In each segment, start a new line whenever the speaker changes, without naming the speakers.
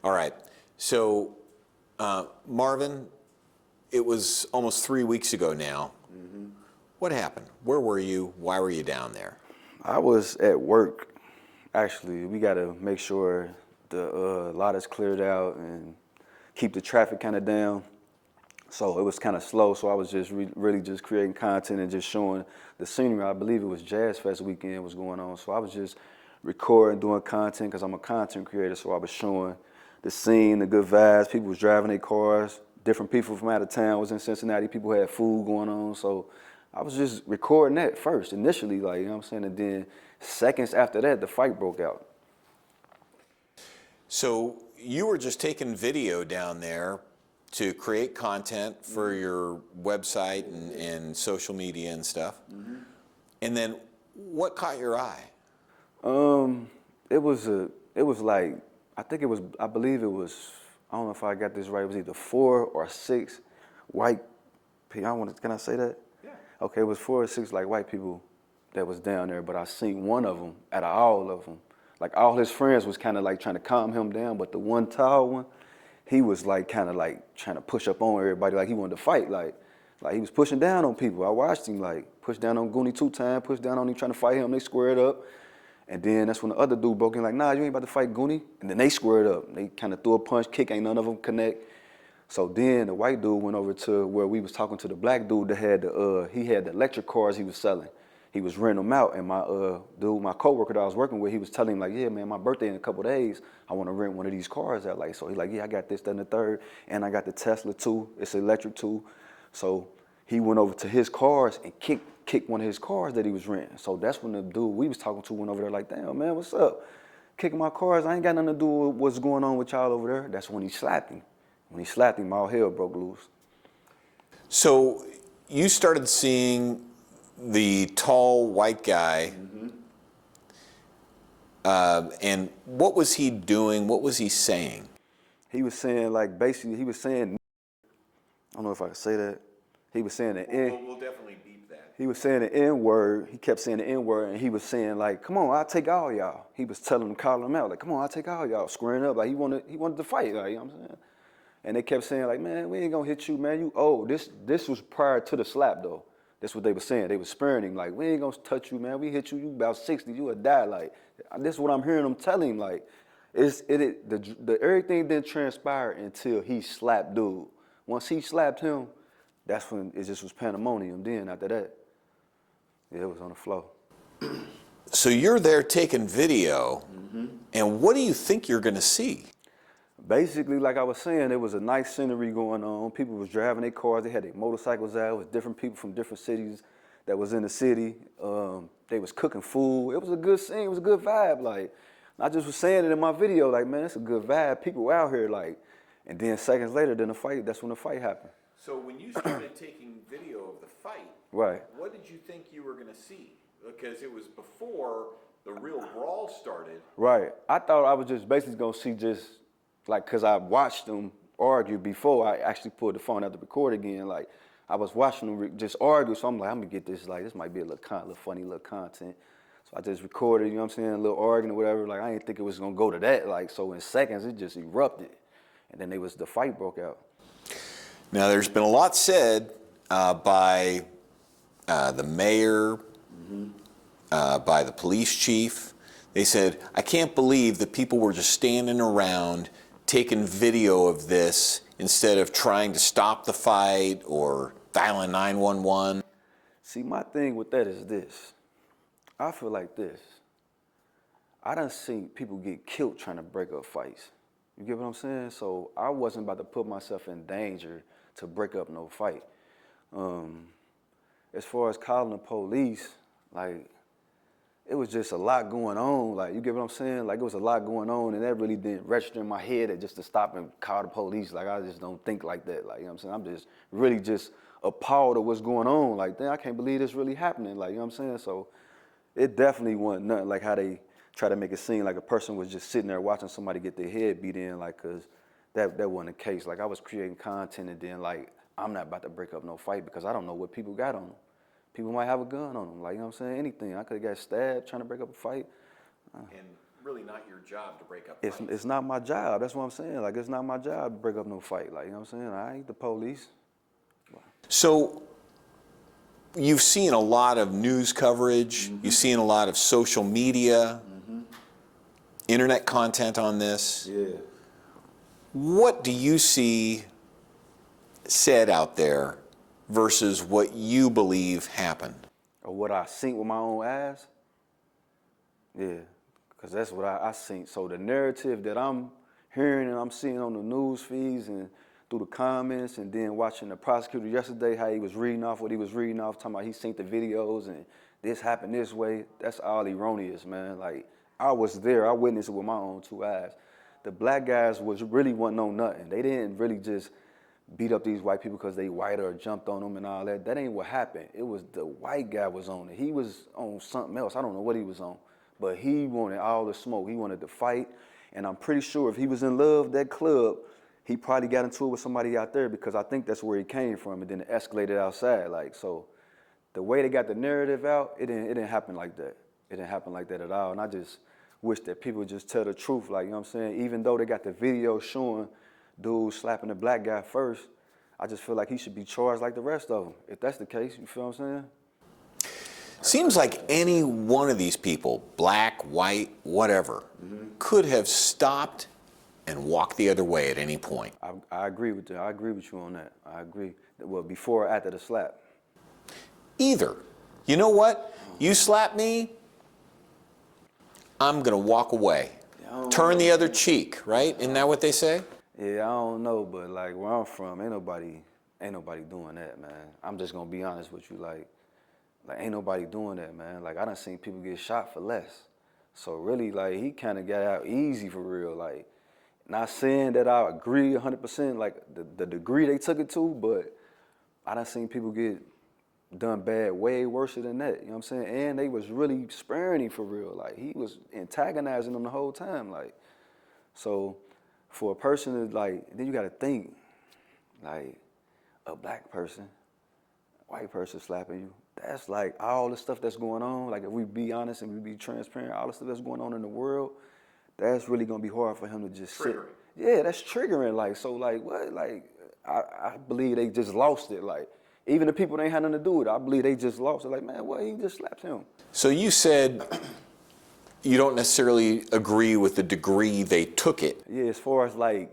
All right. So, Marvin, it was almost 3 weeks ago now. Mm-hmm. What happened? Where were you? Why were you down there?
I was at work. Actually, we got to make sure the lot is cleared out and keep the traffic kind of down. So it was kind of slow. So I was just really just creating content and just showing the scenery. I believe it was Jazz Fest weekend was going on. So I was just recording, doing content because I'm a content creator. So I was showing the scene, the good vibes. People was driving their cars. Different people from out of town was in Cincinnati. People had food going on. So I was just recording that first, initially, like, you know what I'm saying? And then seconds after that, the fight broke out.
So you were just taking video down there to create content for your website and social media and stuff. Mm-hmm. And then what caught your eye?
It was like, I believe it was, I don't know if I got this right, it was either 4 or 6 white people. Can I say that? Yeah. Okay, it was 4 or 6 like white people that was down there, but I seen one of them out of all of them. Like all his friends was kind of like trying to calm him down, but the one tall one, he was like kind of like trying to push up on everybody, like he wanted to fight, like he was pushing down on people. I watched him like push down on Goonie 2 times, push down on him trying to fight him. They squared up, and then that's when the other dude broke in like, nah, you ain't about to fight Goonie. And then they squared up. They kind of threw a punch, kick, ain't none of them connect. So then the white dude went over to where we was talking to the black dude that had he had the electric cars he was selling. He was renting them out, and my my coworker that I was working with, he was telling him like, yeah, man, my birthday in a couple days, I want to rent one of these cars out. Like, so he's like, yeah, I got this, that, and the third, and I got the Tesla too. It's electric too. So he went over to his cars and kicked one of his cars that he was renting. So that's when the dude we was talking to went over there like, damn, man, what's up? Kicking my cars, I ain't got nothing to do with what's going on with y'all over there. That's when he slapped him. When he slapped him, all hell broke loose.
So you started seeing the tall white guy, mm-hmm. And what was he doing? What was he saying?
He was saying, like, basically, he was saying, I don't know if I can say that. He was saying the N.
We'll definitely beep that.
He was saying the N-word. He kept saying the N-word, and he was saying, like, come on, I'll take all y'all. He was telling them, calling them out, like, come on, I'll take all y'all, squaring up. Like, he wanted to fight, like, you know what I'm saying? And they kept saying, like, man, we ain't gonna hit you, man. You old. This was prior to the slap, though. That's what they were saying. They were sparing him, like, we ain't gonna touch you, man. We hit you, you about 60, you would die. Like, this is what I'm hearing them telling him, like, the everything didn't transpire until he slapped dude. Once he slapped him, that's when it just was pandemonium. Then after that, yeah, it was on the floor.
So you're there taking video, mm-hmm. And what do you think you're gonna see?
Basically, like I was saying, there was a nice scenery going on. People was driving their cars. They had their motorcycles out. It was different people from different cities that was in the city. They was cooking food. It was a good scene. It was a good vibe. Like, I just was saying it in my video, like, man, it's a good vibe. People out here, like, and then seconds later, then the fight, that's when the fight happened.
So when you started taking video of the fight,
right?
What did you think you were gonna see? Because it was before the real brawl started.
Right. I thought I was just basically gonna see just, like, cause I watched them argue before I actually pulled the phone out to record again. Like, I was watching them just argue, so I'm like, I'm gonna get this. Like, this might be a little funny little content. So I just recorded, you know what I'm saying, a little arguing or whatever. Like, I didn't think it was gonna go to that. Like, so in seconds, it just erupted, and then the fight broke out.
Now, there's been a lot said by the mayor, mm-hmm. By the police chief. They said, I can't believe that people were just standing around taking video of this instead of trying to stop the fight or dialing 911.
See, my thing with that is this. I feel like this. I done seen people get killed trying to break up fights. You get what I'm saying? So I wasn't about to put myself in danger to break up no fight. As far as calling the police, like, it was just a lot going on. Like, you get what I'm saying? Like, it was a lot going on, and that really didn't register in my head just to stop and call the police. Like, I just don't think like that. Like, you know what I'm saying? I'm just really just appalled at what's going on. Like, damn, I can't believe this really happening. Like, you know what I'm saying? So it definitely wasn't nothing like how they try to make it seem like a person was just sitting there watching somebody get their head beat in, like, cause that wasn't the case. Like, I was creating content, and then, like, I'm not about to break up no fight because I don't know what people got on them. People might have a gun on them, like, you know what I'm saying? Anything. I could have got stabbed trying to break up a fight.
And really not your job to break up
It's
fights.
it's not my job. That's what I'm saying. Like, it's not my job to break up no fight. Like, you know what I'm saying? I ain't the police.
So you've seen a lot of news coverage. You've seen a lot of social media, internet content on this.
Yeah.
What do you see said out there versus what you believe happened?
Or what I seen with my own eyes. Yeah, because that's what I seen. So the narrative that I'm hearing and I'm seeing on the news feeds and through the comments, and then watching the prosecutor yesterday, how he was reading off what he was reading off, talking about he seen the videos and this happened this way, that's all erroneous, man. Like, I was there, I witnessed it with my own two eyes. The black guys really wasn't on nothing. They didn't really just beat up these white people because they white or jumped on them and all that. That ain't what happened. It was the white guy was on it. He was on something else. I don't know what he was on. But he wanted all the smoke. He wanted to fight. And I'm pretty sure if he was in love, that club, he probably got into it with somebody out there, because I think that's where he came from, and then it escalated outside. Like, so the way they got the narrative out, it didn't happen like that. It didn't happen like that at all. And I just wish that people would just tell the truth. Like, you know what I'm saying? Even though they got the video showing dude slapping the black guy first, I just feel like he should be charged like the rest of them. If that's the case, you feel what I'm saying?
Seems like any one of these people, black, white, whatever, could have stopped and walked the other way at any point.
I agree with that. I agree with you on that. I agree. Well, before or after the slap.
Either. You know what? You slap me, I'm going to walk away. Turn the other cheek, right? Isn't that what they say?
Yeah, I don't know, but like where I'm from, ain't nobody doing that, man. I'm just gonna be honest with you, like ain't nobody doing that, man. Like, I done seen people get shot for less. So really, like, he kind of got out easy for real. Like, not saying that I agree 100%, like the degree they took it to, but I done seen people get done bad way worse than that, you know what I'm saying? And they was really sparing him for real. Like, he was antagonizing them the whole time, like. So for a person to, like, then you gotta think, like, a black person, white person slapping you, that's like all the stuff that's going on. Like, if we be honest and we be transparent, all the stuff that's going on in the world, that's really gonna be hard for him to just sit. Yeah, that's triggering. Like, so, like, what? Like, I believe they just lost it. Like, even the people that ain't had nothing to do with it, I believe they just lost it. Like, man, what? He just slapped him.
So you said you don't necessarily agree with the degree they took it.
Yeah, as far as like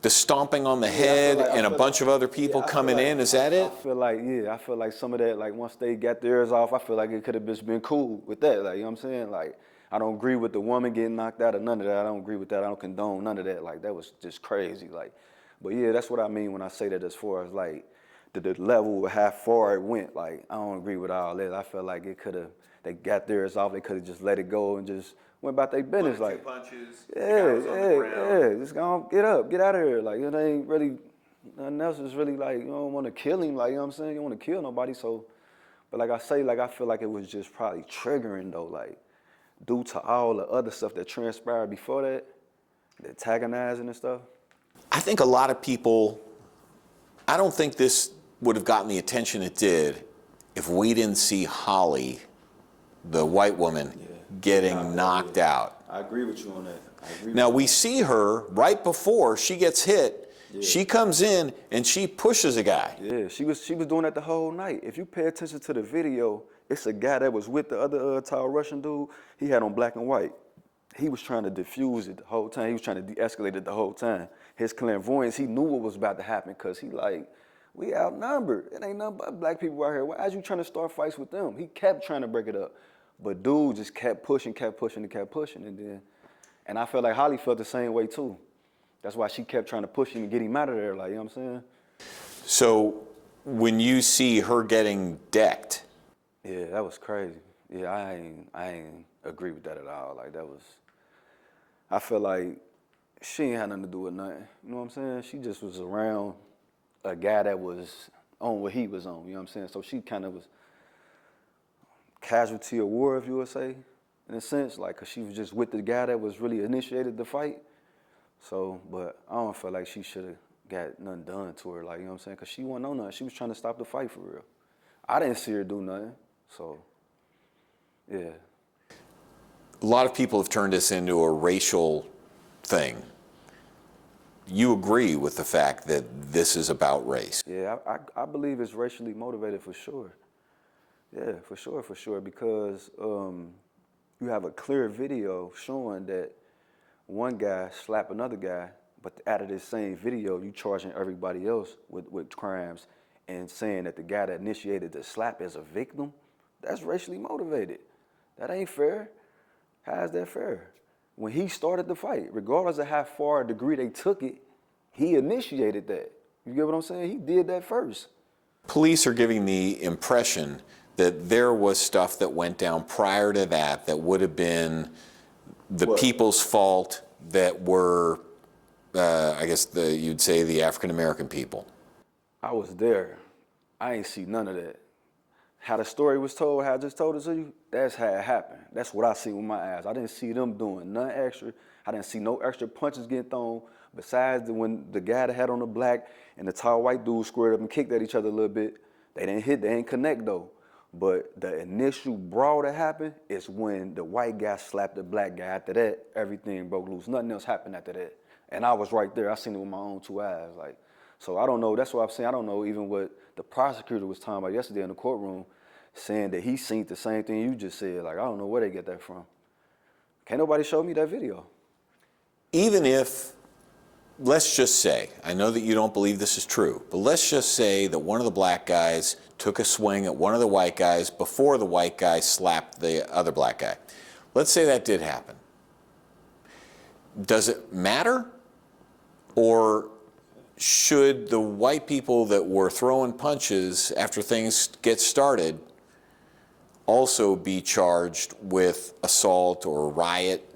the stomping on the head and a bunch of other people coming in, is that it?
I feel like some of that, like, once they got theirs off, I feel like it could have just been cool with that. Like, you know what I'm saying? Like, I don't agree with the woman getting knocked out or none of that. I don't agree with that. I don't condone none of that. Like, that was just crazy. Like, but yeah, that's what I mean when I say that, as far as like the level of how far it went. Like, I don't agree with all that. I feel like it could have, they got theirs off, they could have just let it go and just went about their business. Like,
punches,
just go get up, get out of here. Like, it ain't really, nothing else is really, like, you don't want to kill him, like, you know what I'm saying? You don't want to kill nobody, so, but like I say, like, I feel like it was just probably triggering though, like, due to all the other stuff that transpired before that, the antagonizing and stuff.
I think a lot of people, I don't think this would have gotten the attention it did if we didn't see Holly, the white woman, getting knocked out.
I agree with you on that.
Now we see her right before she gets hit. She comes in and she pushes a guy.
Yeah, she was doing that the whole night. If you pay attention to the video, it's a guy that was with the other tall Russian dude. He had on black and white. He was trying to diffuse it the whole time. He was trying to de-escalate it the whole time. His clairvoyance, he knew what was about to happen, because he like, we outnumbered. It ain't nothing but black people out here. Why is you trying to start fights with them? He kept trying to break it up. But dude just kept pushing. And I felt like Holly felt the same way too. That's why she kept trying to push him and get him out of there, like, you know what I'm saying?
So when you see her getting decked.
Yeah, that was crazy. Yeah, I ain't agree with that at all. Like, that was, I feel like she ain't had nothing to do with nothing. You know what I'm saying? She just was around a guy that was on what he was on, you know what I'm saying? So she kind of was casualty of war, if you would say, in a sense, like, because she was just with the guy that was really initiated the fight. So, but I don't feel like she should have got nothing done to her, like, you know what I'm saying? Because she wasn't on nothing. She was trying to stop the fight for real. I didn't see her do nothing, so, yeah.
A lot of people have turned this into a racial thing. You agree with the fact that this is about race?
Yeah, I believe it's racially motivated for sure. Yeah, for sure, because you have a clear video showing that one guy slapped another guy, but out of this same video, you charging everybody else with crimes and saying that the guy that initiated the slap is a victim. That's racially motivated. That ain't fair. How is that fair? When he started the fight, regardless of how far a degree they took it, he initiated that. You get what I'm saying? He did that first.
Police are giving the impression that there was stuff that went down prior to that that would have been the people's fault that were, I guess you'd say the African-American people.
I was there. I ain't see none of that. How the story was told, how I just told it to you, that's how it happened. That's what I seen with my eyes. I didn't see them doing nothing extra. I didn't see no extra punches getting thrown besides when the guy that had on the black and the tall white dude squared up and kicked at each other a little bit. They didn't hit, they didn't connect though. But the initial brawl that happened is when the white guy slapped the black guy. After that, everything broke loose. Nothing else happened after that. And I was right there. I seen it with my own two eyes. Like, so I don't know. That's what I'm saying. I don't know even what the prosecutor was talking about yesterday in the courtroom, saying that he seen the same thing you just said. Like, I don't know where they get that from. Can't nobody show me that video.
Even if, let's just say, I know that you don't believe this is true, but let's just say that one of the black guys took a swing at one of the white guys before the white guy slapped the other black guy. Let's say that did happen. Does it matter? Or should the white people that were throwing punches after things get started also be charged with assault or riot?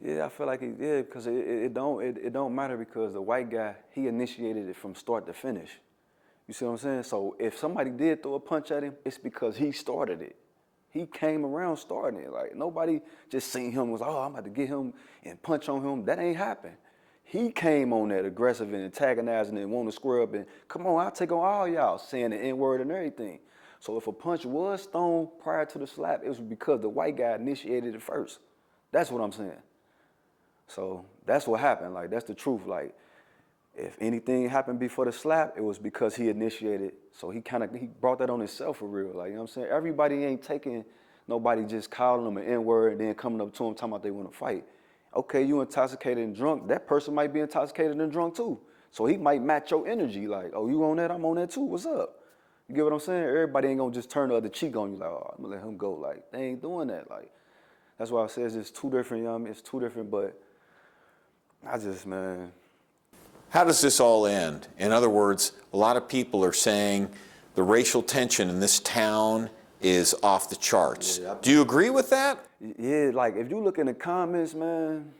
Yeah, I feel like it did because it don't matter because the white guy, he initiated it from start to finish. You see what I'm saying? So if somebody did throw a punch at him, it's because he started it. He came around starting it. Like nobody just seen him and was like, oh, I'm about to get him and punch on him. That ain't happened. He came on that aggressive and antagonizing and wanting to square up and come on, I'll take on all y'all, saying the N-word and everything. So if a punch was thrown prior to the slap, it was because the white guy initiated it first. That's what I'm saying. So that's what happened. Like, that's the truth. Like, if anything happened before the slap, it was because he initiated. So he brought that on himself for real. Like, you know what I'm saying? Everybody ain't taking nobody just calling them an N-word and then coming up to them talking about they want to fight. Okay, you intoxicated and drunk. That person might be intoxicated and drunk too. So he might match your energy. Like, oh, you on that? I'm on that too. What's up? You get what I'm saying? Everybody ain't gonna just turn the other cheek on you. Like, oh, I'm gonna let him go. Like, they ain't doing that. Like, that's why I say it's just two different. You know what I mean? It's two different, but man.
How does this all end? In other words, a lot of people are saying the racial tension in this town is off the charts.
Yeah,
Do you agree with that?
Yeah, like if you look in the comments, man,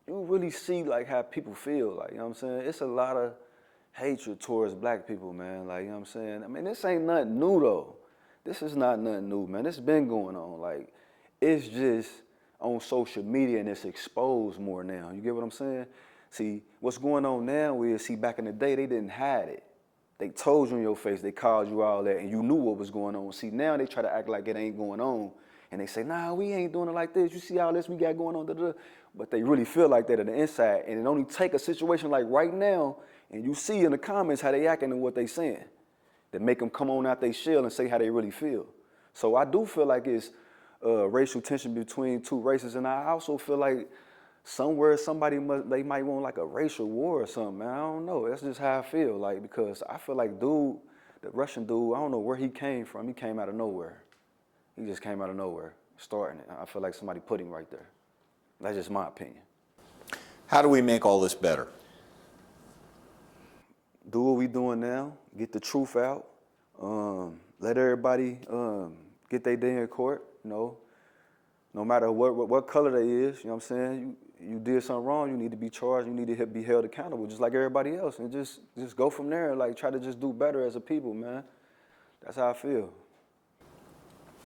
you really see like how people feel. Like, you know what I'm saying? It's a lot of hatred towards black people, man. Like, you know what I'm saying? I mean, this ain't nothing new though. This is not nothing new, man. It's been going on. Like, it's just on social media and it's exposed more now. You get what I'm saying? See, what's going on now is, back in the day, they didn't hide it. They told you in your face, they called you all that, and you knew what was going on. See, now they try to act like it ain't going on, and they say, nah, we ain't doing it like this. You see all this we got going on, da-da. But they really feel like that on the inside, and it only take a situation like right now, and you see in the comments how they acting and what they saying, that make them come on out they shell and say how they really feel. So I do feel like it's racial tension between two races, and I also feel like somewhere they might want like a racial war or something, man. I don't know. That's just how I feel, like, because I feel like the Russian dude, I don't know where he came from. He came out of nowhere. He just came out of nowhere, starting it. I feel like somebody put him right there. That's just my opinion.
How do we make all this better?
Do what we doing now, get the truth out, let everybody get their day in court, you know. No matter what color they is, you know what I'm saying? You did something wrong, you need to be charged, you need to be held accountable just like everybody else, and just go from there, like try to just do better as a people, man. That's how I feel.